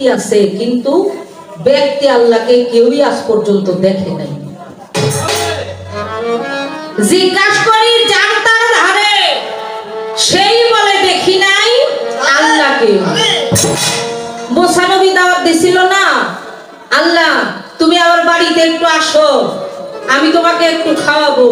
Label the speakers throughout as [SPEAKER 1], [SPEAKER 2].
[SPEAKER 1] আছে, কিন্তু ব্যক্তি আল্লাহকে কেউই আজ পর্যন্ত দেখে নাই। জিজ্ঞাসা করি জানতার ধারে, সেই বলে দেখি নাই আল্লাহকে। মুসা নবী দাওয়াত দিছিল না, আল্লাহ তুমি আমার বাড়িতে একটু আসো, আমি তোমাকে একটু খাওয়াবো।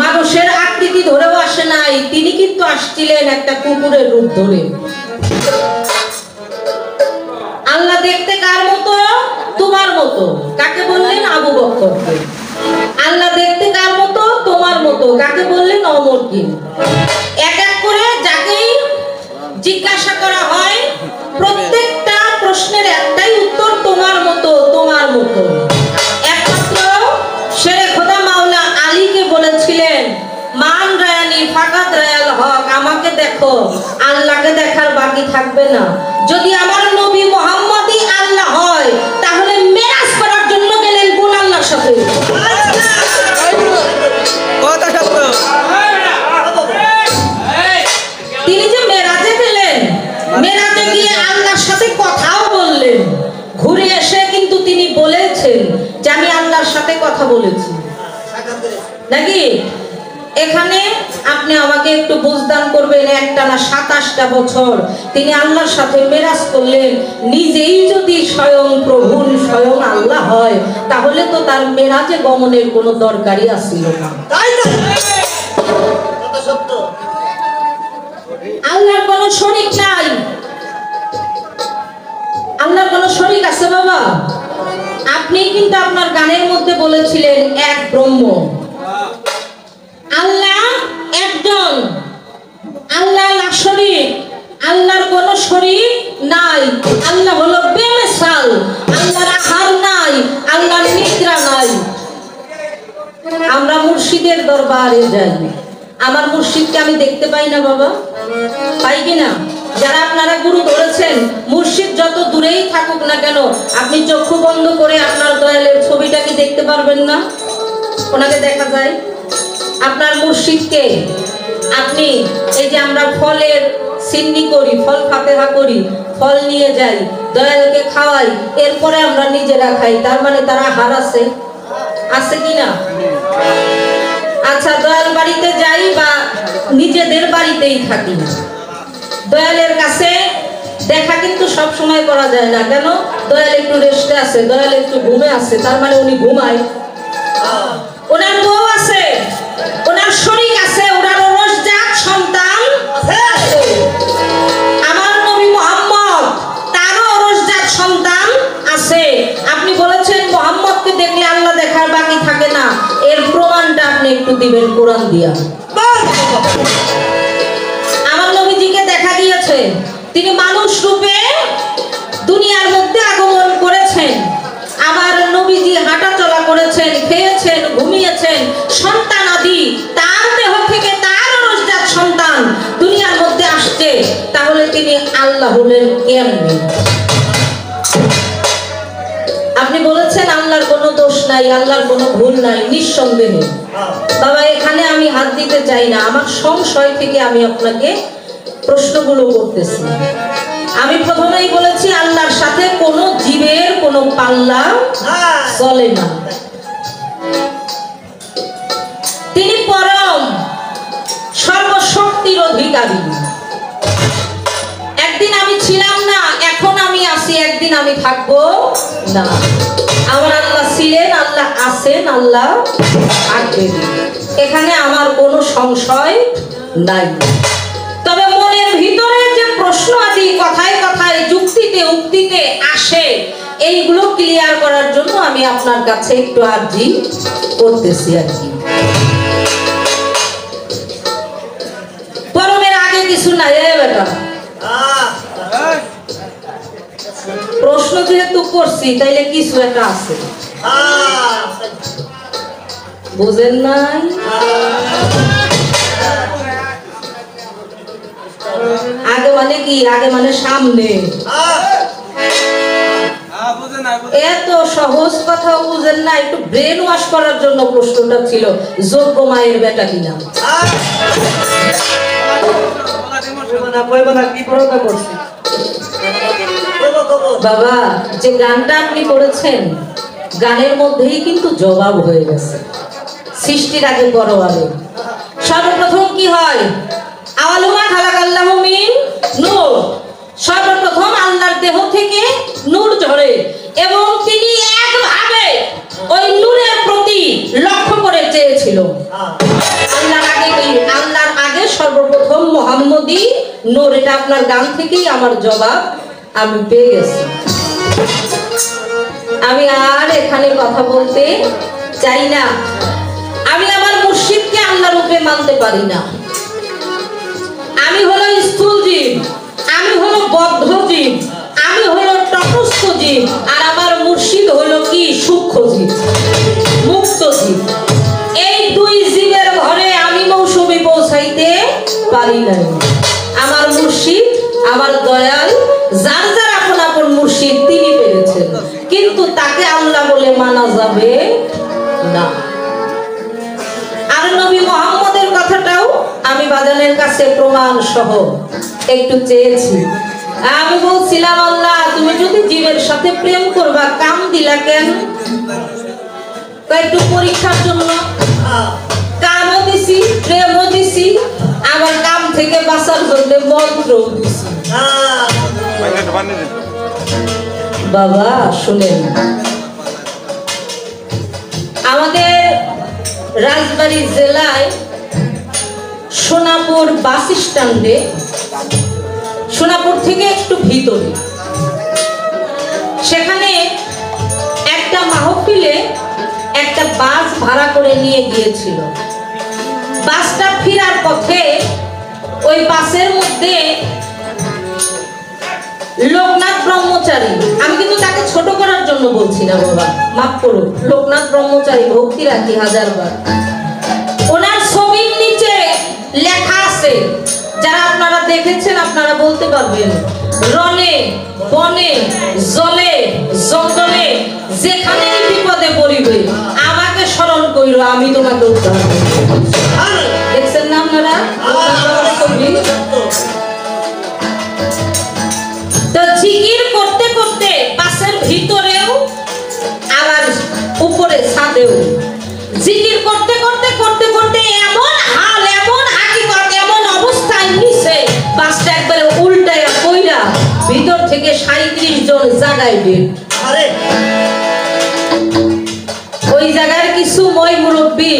[SPEAKER 1] মানুষের আকৃতি ধরেও আসে নাই, তিনি কিন্তু আসছিলেন একটা কুকুরের রূপ ধরে। আল্লাহ দেখতে কার মতো? তোমার মতো। কাকে বললেন? আবু বকরকে। আল্লাহ দেখতে কার মতো? তোমার মতো। কাকে বললেন? ওমরকে। এক এক করে যাকেই জিজ্ঞাসা করা হয়, প্রত্যেকটা প্রশ্নের একটাই উত্তর, তোমার মতো, তোমার মতো। একমাত্র শেরে খোদা মাওলা আলীকে বলেছিলেন, মান রায়ানি ফাকাত রায়াল হক, আমাকে দেখো, আল্লাহকে দেখার বাকি থাকবে না। যদি আমার নবী মুহাম্মদই আল্লাহ হয়, তাহলে মেরাজ করার জন্য গেলেন কোন আল্লাহর সাথে? তিনি যে মেরাজে গেলেন, মেরাজে গিয়ে আল্লাহর সাথে কথাও বললেন। ঘুরে এসে কিন্তু তিনি বলেছেন যে আমি আল্লাহর সাথে কথা বলেছি, নাকি? এখানে আপনি আমাকে একটু বুঝদান করবেন, একটানা 27টা বছর তিনি আল্লাহর সাথে মেরাজ করলেন। নিজেই যদি স্বয়ং প্রভু, স্বয়ং আল্লাহ হয়, তাহলে তো তার মেরাজে গমনের কোনো দরকারই আসছিল না। আল্লাহর কোনো শরীক নাই। আল্লাহর কোনো শরীক আছে বাবা? আপনি কিন্তু আপনার গানের মধ্যে বলেছিলেন এক ব্রহ্ম। আল্লাহ একজন, আল্লাহ লা শরীক, আল্লাহর কোনো শরীক নাই। আল্লাহ হলো বেমিসাল, আল্লাহর আহার নাই, আল্লাহর নিদ্রা নাই। আমরা মুর্শিদের দরবারে যাই, আমার মুর্শিদকে আমি দেখতে পাই না বাবা? পাই কিনা? যারা আপনারা গুরু ধরেছেন, মুর্শিদ যত দূরেই থাকুক না কেন, আপনি চক্ষু বন্ধ করে আপনার দয়ালের ছবিটা কি দেখতে পারবেন না? ওনাকে দেখা যায়। আপনার মুর্শিদকে আপনি, এই যে আমরা ফলের সিন্নি করি, ফল ফাতেহা করি, ফল নিয়ে যাই, দয়ালকে খাওয়াই, এরপরে আমরা নিজেরা খাই, তার মানে তারা হার আছে, আছে কিনা? আচ্ছা, দয়াল বাড়িতে যাই বা নিজেদের বাড়িতেই থাকি, দয়ালের কাছে দেখা কিন্তু সব সময় করা যায় না। কেন? দয়াল একটু রেস্টে আছে, দয়াল একটু ঘুমে আছে, তার মানে উনি ঘুমায়। ওনার বউ আছে, ওনার শরীক আছে, ওনার রোজজাত সন্তান আছে। আমার নবী মুহাম্মদ, তারও রোজজাত সন্তান আছে। আপনি বলেছেন মুহাম্মদকে দেখলে আল্লাহ দেখার বাকি থাকে না, এর প্রমাণটা আপনি একটু দিবেন কোরআন দিয়া। আমার নবীজিকে দেখা গিয়েছে, তিনি মানুষ রূপে দুনিয়ার মধ্যে আগমন করেছেন। আমার নবীজি হাঁটা চলা করেছেন, খেয়েছেন, ঘুমিয়েছেন, সন্তান আদি তার দেহ থেকে তার রোজজাত সন্তান দুনিয়ার মধ্যে আসছে, তাহলে তিনি আল্লাহ হলেন কেমনে? আপনি বলেছেন আল্লাহর কোনো দোষ নাই, আল্লাহর কোনো ভুল নাই, নিঃসন্দেহে। বাবা, এখানে আমি হাত দিতে চাই না, আমার সংশয় থেকে আমি আপনাকে প্রশ্নগুলো করতেছি। আমি প্রথমেই বলেছি আল্লাহর সাথে কোনো জীবের কোনো পাল্লা চলে না। তিনি পরম সর্বশক্তির অধিকারী। একদিন আমি ছিলাম না, এখন আমি আছি, একদিন আমি থাকবো না। আমার আল্লাহ ছিলেন, আল্লাহ আছেন, আল্লাহ থাকবেন, এখানে আমার কোনো সংশয় নাই। তবে মনের ভিতরে যে প্রশ্ন আদি কথায় কথায় যুক্তিতে উক্তিতে আসে, এইগুলো ক্লিয়ার করার জন্য আমি আপনার কাছে একটু আর্জি করতেছি আর কি। পরমের আগে কিছু নাই বেটা, প্রশ্ন যেহেতু করছি তাইলে কিছু একটা আছে, বুঝেন নাই? আগে মানে কি? আগে মানে সামনে। এত সহজ কথা বুঝেন না, একটু ব্রেন ওয়াশ করার জন্য প্রশ্নটা ছিল, যোগ্য মায়ের বেটা কিনা। বাবা যে গানটা আপনি করেছেন, গানের মধ্যেই কিন্তু জবাব হয়ে গেছে। সৃষ্টির আগে বড় আগে সর্বপ্রথম কি হয়? আওয়ালুমা খালাকাল্লাহু মিন নূর। সর্বপ্রথম আল্লাহর দেহ থেকে নূর ঝরে এবং তিনি একভাবে ওই নূরের প্রতি লক্ষ্য করে চেয়েছিল। আল্লাহর আগে সর্বপ্রথম মুহাম্মদী নূর। এটা আপনার গান থেকেই আমার জবাব আমি পেয়ে গেছি। আমি আর এখানে কথা বলতে চাই না। আমি আমার মুর্শিদকে আল্লাহ রূপে মানতে পারি না। আমি হলো স্থূল জীব, আমি হলো বদ্ধ জীব, আমি হলো তটস্থ জীব, আর আমার মুর্শিদ হলো কি? সূক্ষ্ম জীব, মুক্ত জীব। এই দুই জীবের ঘরে আমি মৌসুমী পৌঁছাইতে পারি না। আমার মুর্শিদ, আমার দয়াল, যার যার আপন আপন মুর্শিদ তিনি পেরেছেন, কিন্তু তাকে আল্লাহ বলে মানা যাবে না। আর নবী মুহাম্মদের কথাটাও আমি বাজানের কাছে প্রমাণ সহ একটু চেয়েছি। আমি বলছিলাম, আল্লাহ তুমি যদি জীবের সাথে প্রেম করবা, কাম দিলা কেন? একটু পরীক্ষার জন্য কামও দিছি, প্রেমও দিছি, আবার কাম থেকে বাঁচার জন্য মন্ত্রও দিছি। বাবা শুনেন, আমাদের রাজবাড়ী জেলায় সোনাপুর বাস স্ট্যান্ডে, সোনাপুর থেকে একটু ভিতরে, সেখানে একটা মাহফিলে একটা বাস ভাড়া করে নিয়ে গিয়েছিল। বাসটা ফেরার পথে ওই বাসের মধ্যে লোকনাথ ব্রহ্মচারী, আমি কিন্তু তাকে ছোট করার জন্য বলছি না বাবা, মাফ করুন, লোকনাথ ব্রহ্মচারী, ভক্তি রাখি হাজারবার। ওনার ছবির নিচে লেখা আছে, যারা আপনারা দেখেছেন আপনারা বলতে পারবেন, রনে বনে জলে জঙ্গলে যেখানে বিপদে পড়িবে আমাকে স্মরণ কইরো, আমি তোমাকে উদ্ধার করব। দেখছেন না আপনারা? তো জিকির করতে করতে বাসের ভিতরেও আবার উপরে ছাদেও জিকির করতে করতে করতে করতে এমন হাল, এমন হাকিকত, এমন অবস্থায় নিছে বাসটা একবারে উল্টায়া কইরা ভিতর থেকে ৩৭ জন জাগায় বের। ওই জায়গার কিছু মই মুরব্বী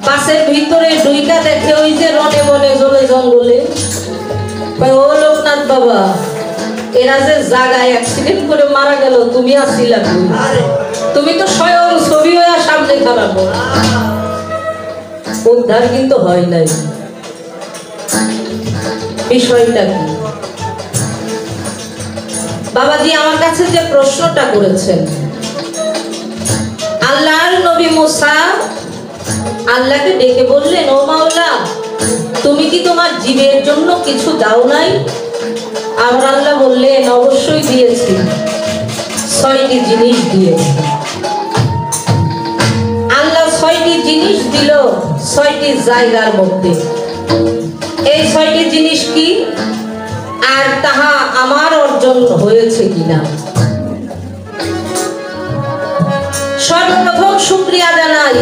[SPEAKER 1] বাসের ভিতরে দুইটা দেখে ওই যে রনে বনে জলে জঙ্গলে, ও লোকনাথ বাবা এরা যে জায়গায় অ্যাক্সিডেন্ট করে মারা গেল, তুমি আসছিলা, তুমি তো স্বয়ং ছবি হয়ে সামনে খারাপ। উদ্ধার কিন্তু হয় নাই। বিষয়টা কি বাবাজি? আমার কাছে যে প্রশ্নটা করেছেন, আল্লাহর নবী মুসা আল্লাহকে ডেকে বললেন, ও মাওলা তুমি কি তোমার জীবের জন্য কিছু দাও নাই? আমার আল্লাহ বললেন, অবশ্যই দিয়েছি, ৬টি জিনিস দিয়েছি। আল্লাহ ৬টি জিনিস দিল ৬টি জায়গার মধ্যে। এই ৬টি জিনিস কি, আর তাহা আমার অর্জন হয়েছে কিনা? সর্বপ্রথম শুকরিয়া জানাই,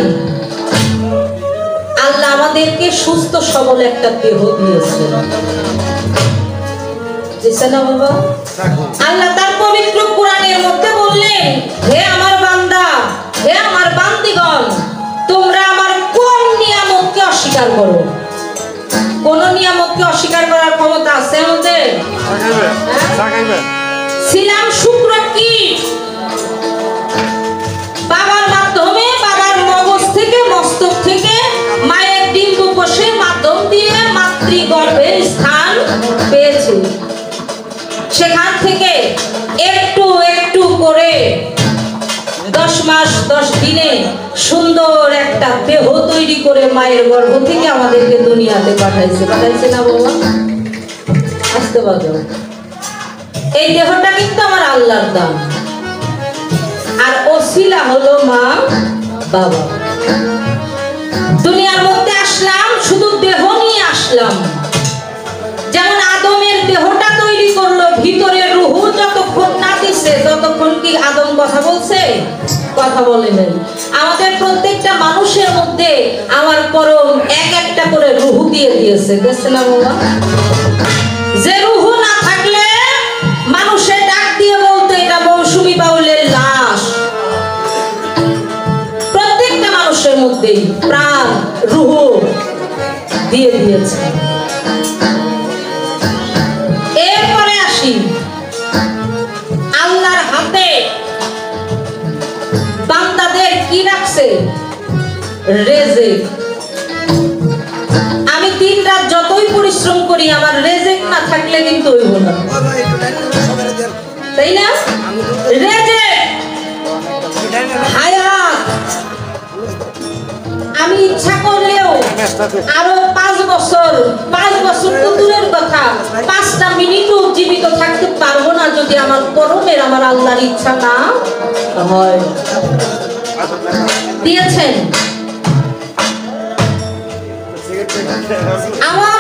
[SPEAKER 1] আল্লাহ আমাদেরকে সুস্থ সবল একটা দেহ দিয়েছে। বাবা আল্লাহ তার পবিত্র কোরআনের মধ্যে বললেন, হে আমার বান্দা, হে আমার বান্দিগণ, তোমরা আমার কোন নিয়ামতকে অস্বীকার করো? কোন নিয়ামতকে অস্বীকার করার ক্ষমতা আছে আমাদের? ছিলাম শুক্র কি বাবার মাধ্যমে, বাবার মগজ থেকে, মস্তক থেকে মায়ের ডিম্ব কোষের মাধ্যম দিয়ে মাতৃগর্ভে স্থান পেয়েছি। সেখান থেকে একটু একটু করে 10 মাস 10 দিনে সুন্দর একটা দেহ তৈরি করে মায়ের গর্ভ থেকে আমাদেরকে দুনিয়াতে পাঠাইছে। পাঠাইছে না বাবা? আসতে পারো। এই দেহটা কিন্তু আমার আল্লাহর দান, আর ওসিলা হলো মা বাবা। দুনিয়ার মধ্যে আসলাম শুধু দেহ নিয়ে আসলাম। যেমন আদমের দেহটা তৈরি করলো, ভিতরে রূহ যত কথা বলছে? কথা বলে নাই। আমাদের প্রত্যেকটা মানুষের মধ্যে আমার পরম এক একটা করে রূহ দিয়ে দিয়েছে, দেখছেন না বাবা? যে রূহ না থাকলে মানুষের ডাক দিয়ে বলতে এটা মৌসুমী বাউলের লাশ। প্রত্যেকটা মানুষের মধ্যেই প্রাণ রূহ দিয়ে দিয়েছে। এরপরে আসি আল্লাহর হাতে বান্দাদের কি রাখছে? রেজেক। আমি দিন রাত যতই পরিশ্রম করি আমার রেজেক না থাকলে কিন্তু হইব না, তাই না? রেজেক, হায়াত। আমি ইচ্ছা করলেও আরো 5 বছর তো দূরের কথা, 5টা মিনিটও জীবিত থাকতে পারবো না যদি আমার পরমের আমার আল্লাহর ইচ্ছা না হয়। দিয়েছেন আমার